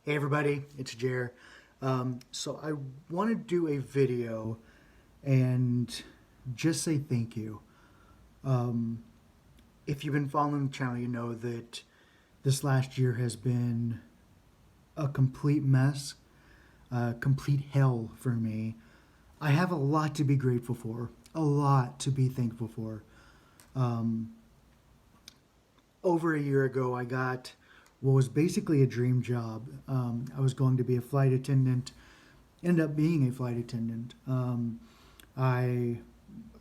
Hey everybody, it's Jer. So I want to do a video and just say thank you. If you've been following the channel, you know that this last year has been a complete mess, a complete hell for me. I have a lot to be grateful for, a lot to be thankful for. Over a year ago, I got what was basically a dream job. I was going to be a flight attendant, ended up being a flight attendant. I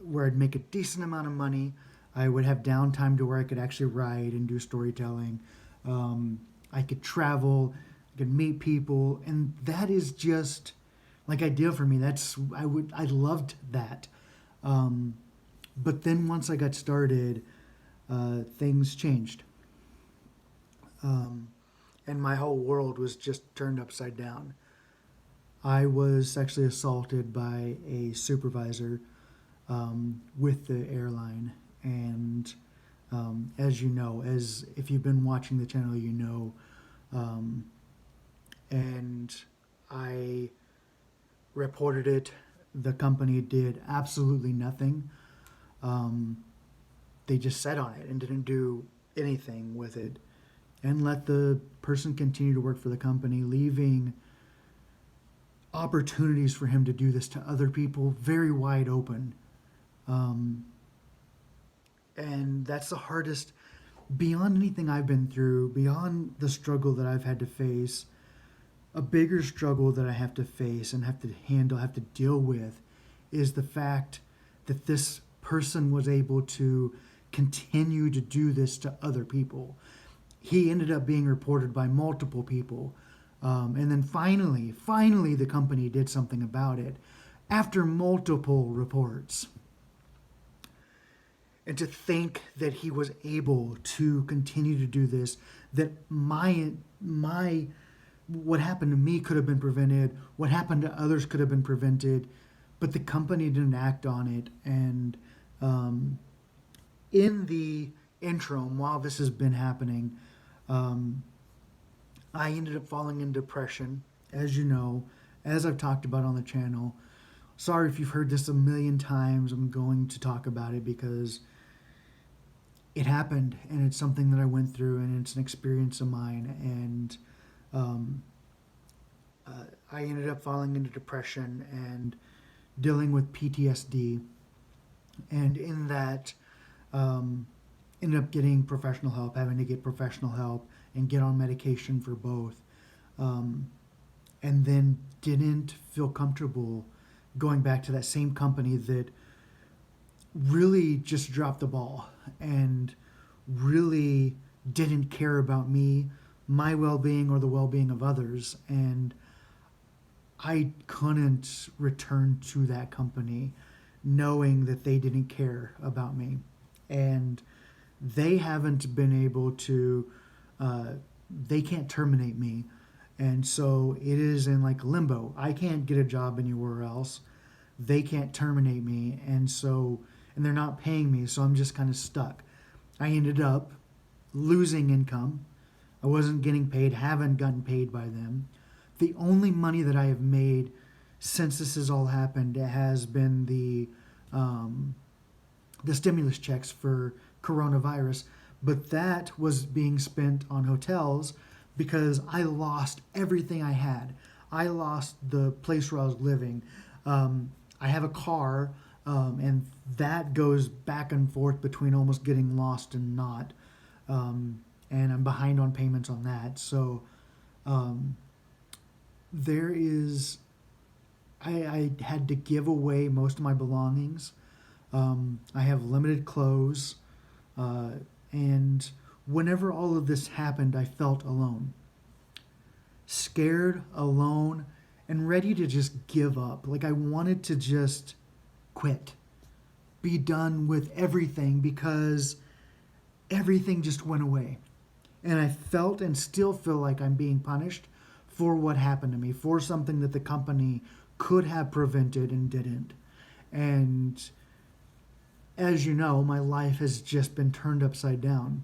where I'd make a decent amount of money. I would have downtime to where I could actually write and do storytelling. I could travel, I could meet people, and that is just like ideal for me. I loved that. But then once I got started, things changed, and my whole world was just turned upside down. I was sexually assaulted by a supervisor with the airline, and as you know, as if you've been watching the channel, you know, and I reported it. The company did absolutely nothing. They just sat on it and didn't do anything with it and let the person continue to work for the company, leaving opportunities for him to do this to other people very wide open. And that's the hardest, beyond anything I've been through, beyond the struggle that I've had to face. A bigger struggle that I have to face and have to handle, have to deal with, is the fact that this person was able to continue to do this to other people. He ended up being reported by multiple people. And then finally, the company did something about it after multiple reports. And to think that he was able to continue to do this, that my what happened to me could have been prevented, what happened to others could have been prevented, but the company didn't act on it. And in the interim, while this has been happening, I ended up falling in depression, as you know, as I've talked about on the channel. Sorry if you've heard this a million times. I'm going to talk about it because it happened and it's something that I went through and it's an experience of mine. And I ended up falling into depression and dealing with PTSD. And in that, ended up getting professional help, having to get professional help and get on medication for both. And then didn't feel comfortable going back to that same company that really just dropped the ball and really didn't care about me, my well-being, or the well-being of others. And I couldn't return to that company knowing that they didn't care about me. And they haven't been able to, they can't terminate me. And so it is in like limbo. I can't get a job anywhere else. They can't terminate me. And they're not paying me. So I'm just kind of stuck. I ended up losing income. I wasn't getting paid, haven't gotten paid by them. The only money that I have made since this has all happened has been the stimulus checks for coronavirus, but that was being spent on hotels because I lost everything I had. I lost the place where I was living. I have a car, and that goes back and forth between almost getting lost and not. And I'm behind on payments on that. So there is, I had to give away most of my belongings. I have limited clothes. And whenever all of this happened, I felt alone. Scared, alone, and ready to just give up. Like I wanted to just quit, be done with everything because everything just went away. And I felt and still feel like I'm being punished for what happened to me, for something that the company could have prevented and didn't. And as you know, my life has just been turned upside down.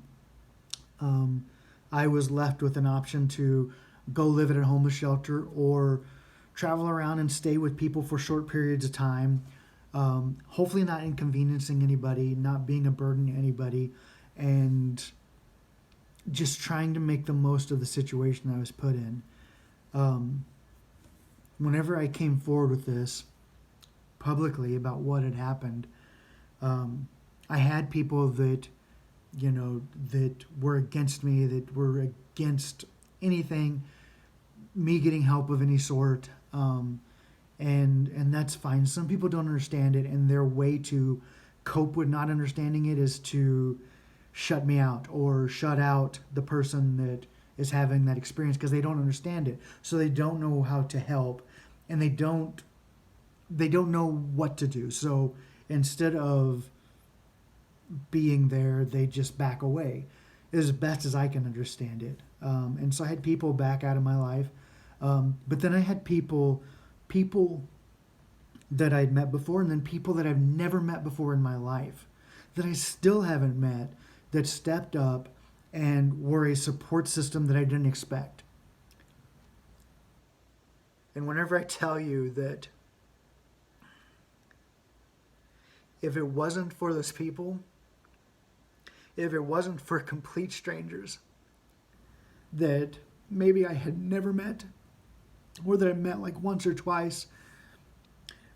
I was left with an option to go live at a homeless shelter or travel around and stay with people for short periods of time. Hopefully, not inconveniencing anybody, not being a burden to anybody, and just trying to make the most of the situation I was put in. Whenever I came forward with this publicly about what had happened, I had people that, that were against me, that were against anything, me getting help of any sort, and that's fine. Some people don't understand it, and their way to cope with not understanding it is to shut me out or shut out the person that is having that experience because they don't understand it, so they don't know how to help, and they don't know what to do. So instead of being there, they just back away as best as I can understand it. And so I had people back out of my life. But then I had people that I'd met before, and then people that I've never met before in my life that I still haven't met, that stepped up and were a support system that I didn't expect. And whenever I tell you that if it wasn't for those people, if it wasn't for complete strangers that maybe I had never met, or that I met like once or twice,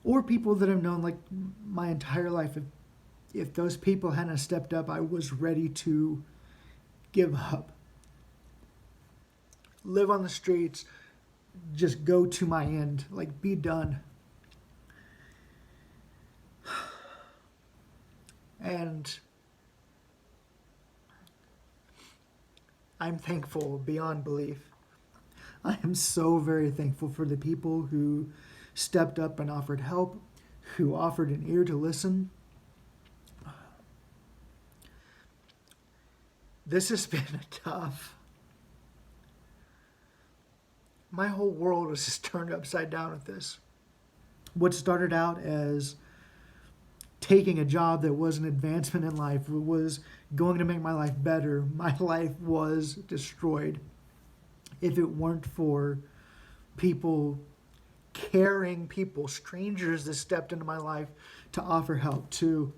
or people that I've known like my entire life, if those people hadn't stepped up, I was ready to give up. Live on the streets, just go to my end, like be done. And I'm thankful beyond belief. I am so very thankful for the people who stepped up and offered help, who offered an ear to listen. This has been tough. My whole world was just turned upside down with this. What started out as taking a job that was an advancement in life, was going to make my life better, my life was destroyed. If it weren't for people, caring people, strangers that stepped into my life to offer help, to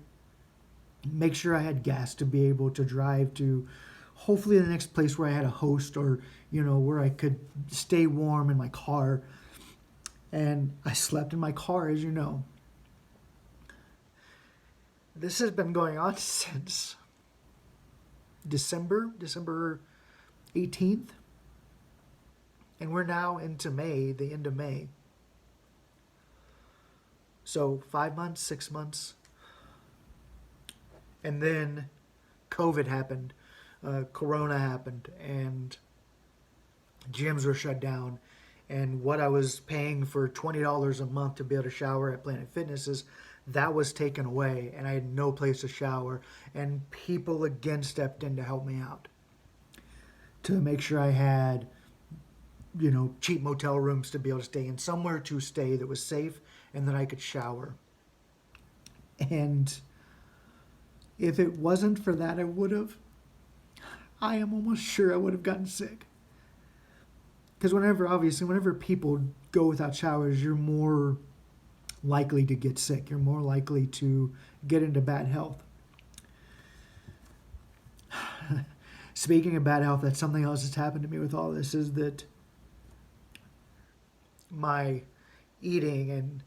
make sure I had gas to be able to drive to hopefully the next place where I had a host, or, where I could stay warm in my car. And I slept in my car, as you know. This has been going on since December 18th. And we're now into May, the end of May. So 5 months, 6 months. And then COVID happened. Corona happened. And gyms were shut down. And what I was paying for $20 a month to be able to shower at Planet Fitnesses, that was taken away. And I had no place to shower. And people again stepped in to help me out, to make sure I had, cheap motel rooms to be able to stay in, somewhere to stay that was safe and that I could shower. And if it wasn't for that, I am almost sure I would have gotten sick. Because whenever people go without showers, you're more likely to get sick. You're more likely to get into bad health. Speaking of bad health, that's something else that's happened to me with all this, is that my eating and,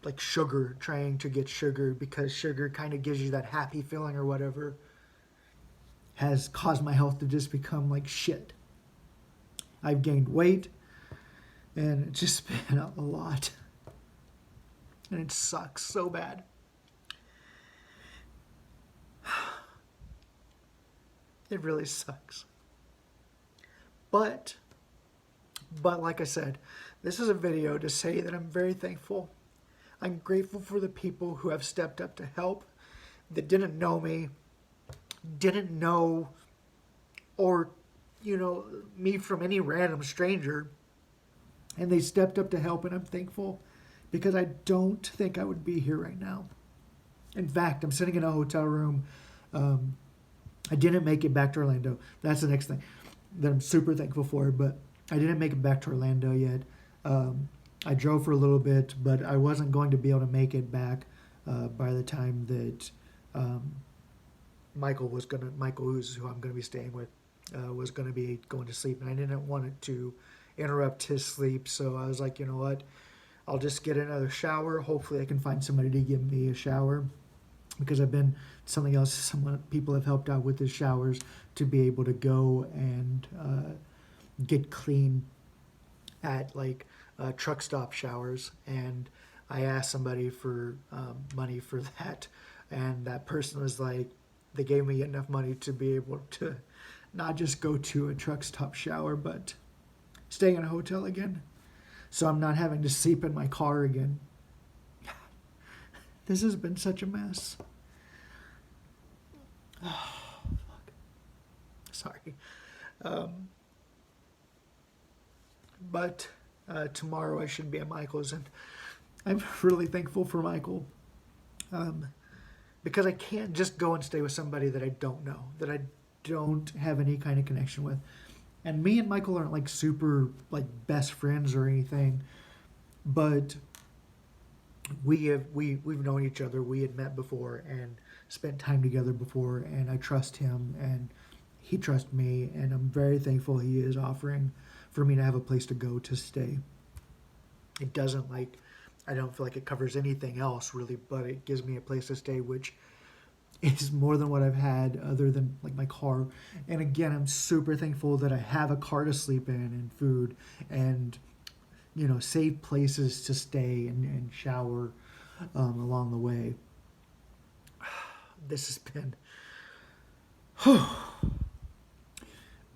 like sugar, trying to get sugar because sugar kind of gives you that happy feeling or whatever, has caused my health to just become like shit. I've gained weight, and it's just been a lot. And it sucks so bad. It really sucks. But like I said, this is a video to say that I'm very thankful. I'm grateful for the people who have stepped up to help, that didn't know me, didn't know, or, me from any random stranger, and they stepped up to help, and I'm thankful, because I don't think I would be here right now. In fact, I'm sitting in a hotel room I didn't make it back to Orlando. That's the next thing that I'm super thankful for. But I didn't make it back to Orlando yet. I drove for a little bit, but I wasn't going to be able to make it back by the time that Michael, who's who I'm going to be staying with, was going to be going to sleep, and I didn't want it to interrupt his sleep. So I was like, you know what? I'll just get another shower. Hopefully, I can find somebody to give me a shower, because I've been something else. Some people have helped out with the showers to be able to go and get clean at like truck stop showers, and I asked somebody for money for that, and that person was like, they gave me enough money to be able to not just go to a truck stop shower, but stay in a hotel again, so I'm not having to sleep in my car again. This has been such a mess. Oh, fuck. Sorry. But tomorrow I should be at Michael's, and I'm really thankful for Michael, because I can't just go and stay with somebody that I don't know, that I don't have any kind of connection with. And me and Michael aren't like super like best friends or anything, but we've known each other. We had met before and spent time together before, and I trust him and he trusts me, and I'm very thankful he is offering for me to have a place to go to stay. It doesn't like, I don't feel like it covers anything else really, but it gives me a place to stay, which is more than what I've had other than like my car. And again, I'm super thankful that I have a car to sleep in and food and, you know, safe places to stay and shower along the way. This has been,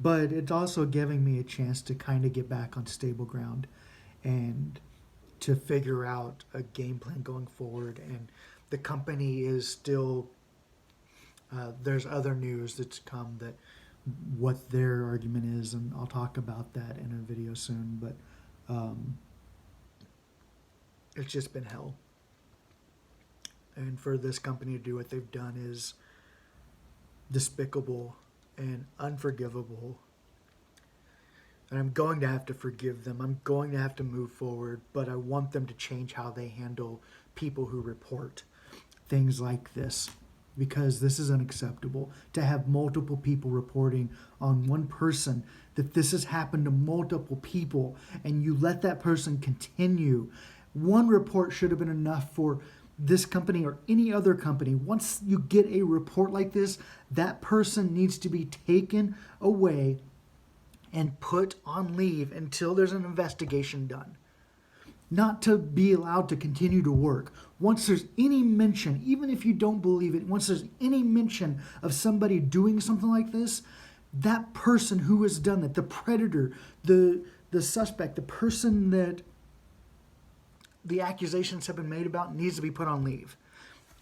but it's also giving me a chance to kind of get back on stable ground and to figure out a game plan going forward. And the company is still, there's other news that's come that what their argument is, and I'll talk about that in a video soon, but it's just been hell. And for this company to do what they've done is despicable and unforgivable. And I'm going to have to forgive them. I'm going to have to move forward, but I want them to change how they handle people who report things like this, because this is unacceptable. To have multiple people reporting on one person that this has happened to multiple people, and you let that person continue. One report should have been enough for this company or any other company. Once you get a report like this, that person needs to be taken away and put on leave until there's an investigation done. Not to be allowed to continue to work. Once there's any mention, even if you don't believe it, once there's any mention of somebody doing something like this, that person who has done that, the predator, the suspect, the person that the accusations have been made about, needs to be put on leave.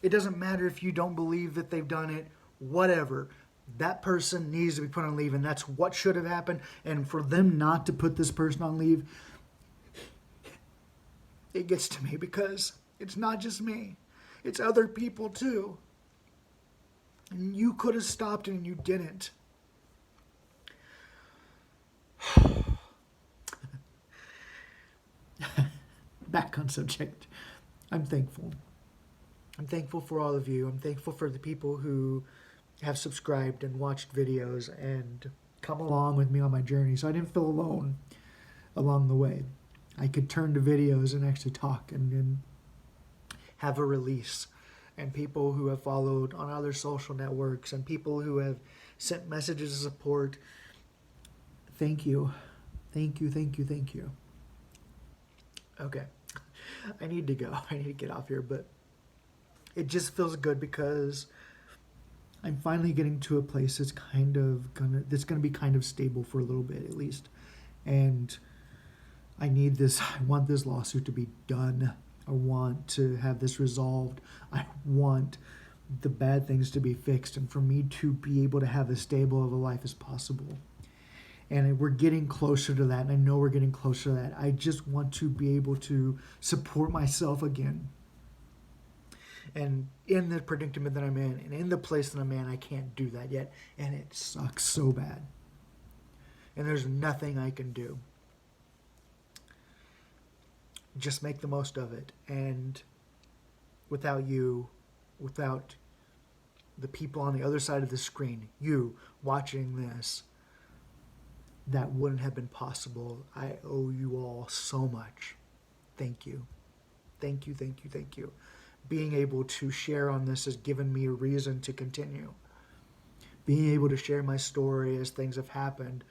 It doesn't matter if you don't believe that they've done it, whatever. That person needs to be put on leave, and that's what should have happened. And for them not to put this person on leave, it gets to me, because it's not just me. It's other people too. And you could have stopped it and you didn't. Back on subject. I'm thankful. I'm thankful for all of you. I'm thankful for the people who have subscribed and watched videos and come along with me on my journey, so I didn't feel alone along the way. I could turn to videos and actually talk and have a release. And people who have followed on other social networks and people who have sent messages of support, thank you. Thank you, thank you, thank you. Okay, I need to go. I need to get off here, but it just feels good because I'm finally getting to a place that's gonna be kind of stable for a little bit at least. And I want this lawsuit to be done. I want to have this resolved. I want the bad things to be fixed and for me to be able to have as stable of a life as possible. And we're getting closer to that, and I know we're getting closer to that. I just want to be able to support myself again. And in the predicament that I'm in and in the place that I'm in, I can't do that yet. And it sucks so bad. And there's nothing I can do. Just make the most of it. And without you, without the people on the other side of the screen, you watching this, that wouldn't have been possible. I owe you all so much. Thank you. Thank you, thank you, thank you. Being able to share on this has given me a reason to continue. Being able to share my story as things have happened,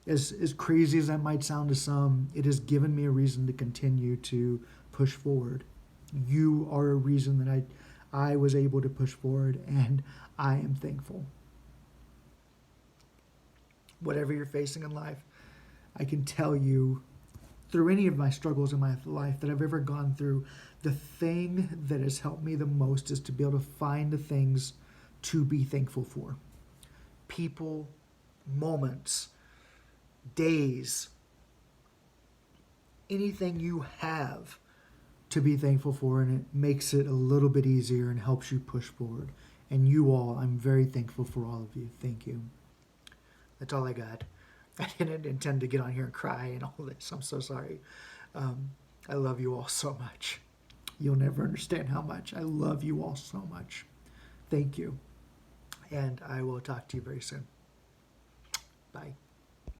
as crazy as that might sound to some, it has given me a reason to continue to push forward. You are a reason that I was able to push forward, and I am thankful. Whatever you're facing in life, I can tell you through any of my struggles in my life that I've ever gone through, the thing that has helped me the most is to be able to find the things to be thankful for. People, moments, days, anything you have to be thankful for, and it makes it a little bit easier and helps you push forward. And you all, I'm very thankful for all of you. Thank you. That's all I got. I didn't intend to get on here and cry and all this. I'm so sorry. I love you all so much. You'll never understand how much. I love you all so much. Thank you. And I will talk to you very soon. Bye.